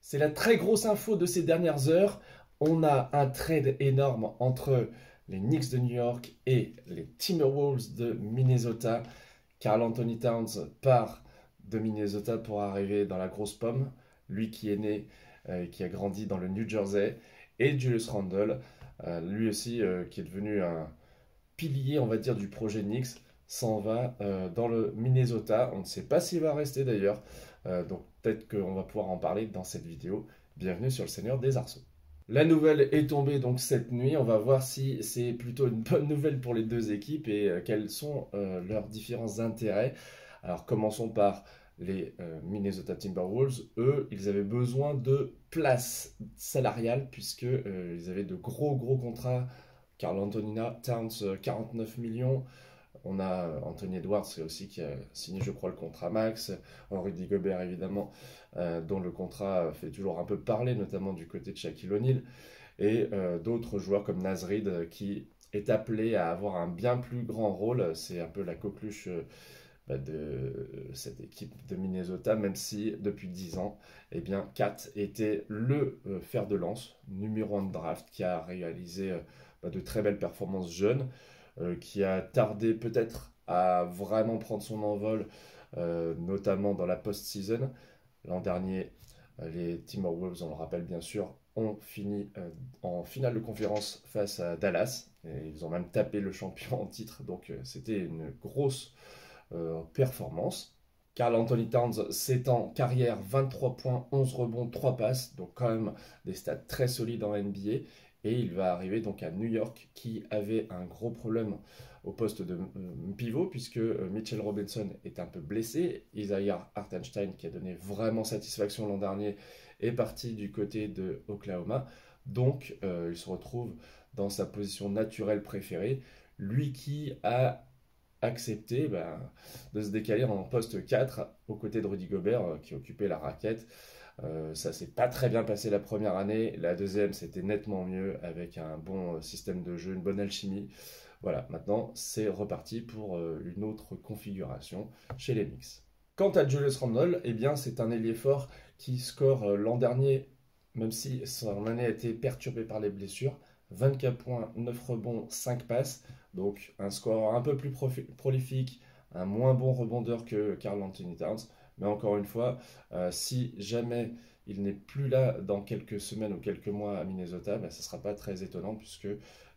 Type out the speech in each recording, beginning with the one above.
C'est la très grosse info de ces dernières heures. On a un trade énorme entre les Knicks de New York et les Timberwolves de Minnesota. Karl Anthony Towns part de Minnesota pour arriver dans la grosse pomme. Lui qui est né et qui a grandi dans le New Jersey. Et Julius Randle, lui aussi qui est devenu un pilier, on va dire, du projet Knicks, s'en va dans le Minnesota. On ne sait pas s'il va rester d'ailleurs. Donc peut-être qu'on va pouvoir en parler dans cette vidéo. Bienvenue sur le Seigneur des Arceaux. La nouvelle est tombée donc cette nuit. On va voir si c'est plutôt une bonne nouvelle pour les deux équipes et quels sont leurs différents intérêts. Alors commençons par les Minnesota Timberwolves. Eux, ils avaient besoin de place salariale puisque ils avaient de gros contrats. Karl Anthony Towns, 49 millions. On a Anthony Edwards aussi qui a signé, je crois, le contrat max. Rudy Gobert, évidemment, dont le contrat fait toujours un peu parler, notamment du côté de Shaquille O'Neal. Et d'autres joueurs comme Naz Reid qui est appelé à avoir un bien plus grand rôle. C'est un peu la coqueluche de cette équipe de Minnesota, même si depuis 10 ans, eh bien, Kat était le fer de lance, numéro 1 de draft, qui a réalisé de très belles performances jeunes, qui a tardé peut-être à vraiment prendre son envol, notamment dans la post-season. L'an dernier, les Timberwolves, on le rappelle bien sûr, ont fini en finale de conférence face à Dallas. Et ils ont même tapé le champion en titre, donc c'était une grosse performance. Karl Anthony Towns, 7 ans, carrière, 23 points, 11 rebonds, 3 passes, donc quand même des stats très solides en NBA. Et il va arriver donc à New York qui avait un gros problème au poste de pivot puisque Mitchell Robinson est un peu blessé. Isaiah Hartenstein qui a donné vraiment satisfaction l'an dernier est parti du côté de Oklahoma. Donc il se retrouve dans sa position naturelle préférée. Lui qui a accepté de se décaler en poste 4 aux côtés de Rudy Gobert qui occupait la raquette. Ça s'est pas très bien passé la première année. La deuxième, c'était nettement mieux avec un bon système de jeu, une bonne alchimie. Voilà, maintenant, c'est reparti pour une autre configuration chez les Knicks. Quant à Julius Randle, eh bien, c'est un ailier fort qui score l'an dernier, même si son année a été perturbée par les blessures, 24 points, 9 rebonds, 5 passes. Donc un score un peu plus prolifique, un moins bon rebondeur que Karl Anthony Towns. Mais encore une fois, si jamais il n'est plus là dans quelques semaines ou quelques mois à Minnesota, ce ne sera pas très étonnant puisque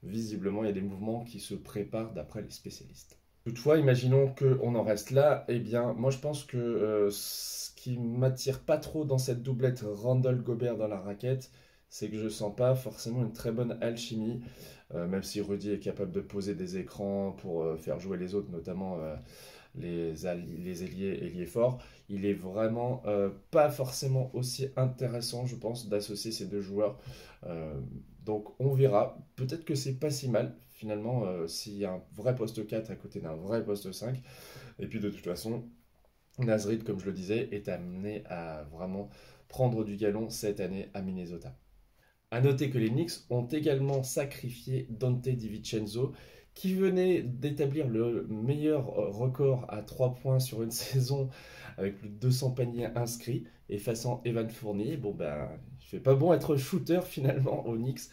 visiblement il y a des mouvements qui se préparent d'après les spécialistes. Toutefois, imaginons qu'on en reste là, eh bien moi je pense que ce qui m'attire pas trop dans cette doublette Randle-Gobert dans la raquette, c'est que je sens pas forcément une très bonne alchimie, même si Rudy est capable de poser des écrans pour faire jouer les autres, notamment les ailiers forts. Il est vraiment pas forcément aussi intéressant, je pense, d'associer ces deux joueurs. Donc on verra. Peut-être que c'est pas si mal, finalement, s'il y a un vrai poste 4 à côté d'un vrai poste 5. Et puis de toute façon, Naz Reid, comme je le disais, est amené à vraiment prendre du galon cette année à Minnesota. A noter que les Knicks ont également sacrifié Dante DiVincenzo, qui venait d'établir le meilleur record à 3 points sur une saison avec plus de 200 paniers inscrits, effaçant Evan Fournier. Bon ben, il fait pas bon être shooter finalement aux Knicks,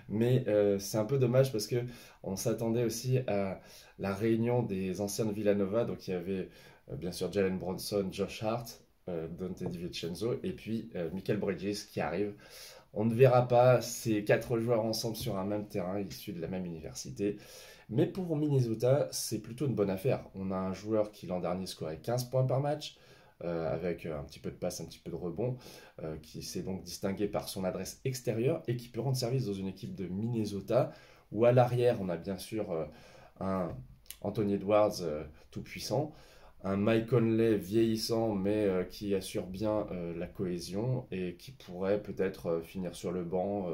mais c'est un peu dommage parce que on s'attendait aussi à la réunion des anciens de Villanova, donc il y avait bien sûr Jalen Brunson, Josh Hart, Dante DiVincenzo, et puis Michael Bridges qui arrive. On ne verra pas ces 4 joueurs ensemble sur un même terrain, issus de la même université. Mais pour Minnesota, c'est plutôt une bonne affaire. On a un joueur qui l'an dernier scorait 15 points par match, avec un petit peu de passe, un petit peu de rebond, qui s'est donc distingué par son adresse extérieure et qui peut rendre service dans une équipe de Minnesota, où à l'arrière, on a bien sûr un Anthony Edwards tout puissant, un Mike Conley vieillissant mais qui assure bien la cohésion et qui pourrait peut-être finir sur le banc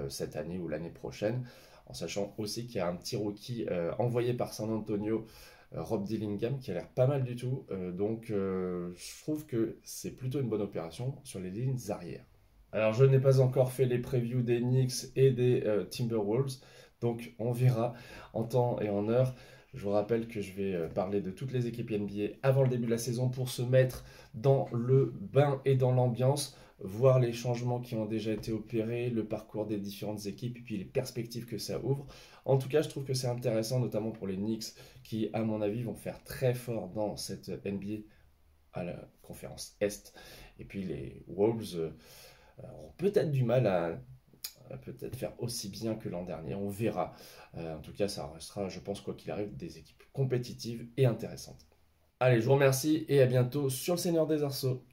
cette année ou l'année prochaine, en sachant aussi qu'il y a un petit rookie envoyé par San Antonio, Rob Dillingham, qui a l'air pas mal du tout, donc je trouve que c'est plutôt une bonne opération sur les lignes arrière. Alors je n'ai pas encore fait les previews des Knicks et des Timberwolves, donc on verra en temps et en heure. Je vous rappelle que je vais parler de toutes les équipes NBA avant le début de la saison pour se mettre dans le bain et dans l'ambiance. voir les changements qui ont déjà été opérés, le parcours des différentes équipes et puis les perspectives que ça ouvre. En tout cas, je trouve que c'est intéressant, notamment pour les Knicks qui, à mon avis, vont faire très fort dans cette NBA à la conférence Est. Et puis les Wolves auront peut-être du mal à peut-être faire aussi bien que l'an dernier. On verra. En tout cas, ça restera, je pense, quoi qu'il arrive, des équipes compétitives et intéressantes. Allez, je vous remercie et à bientôt sur le Seigneur des Arceaux.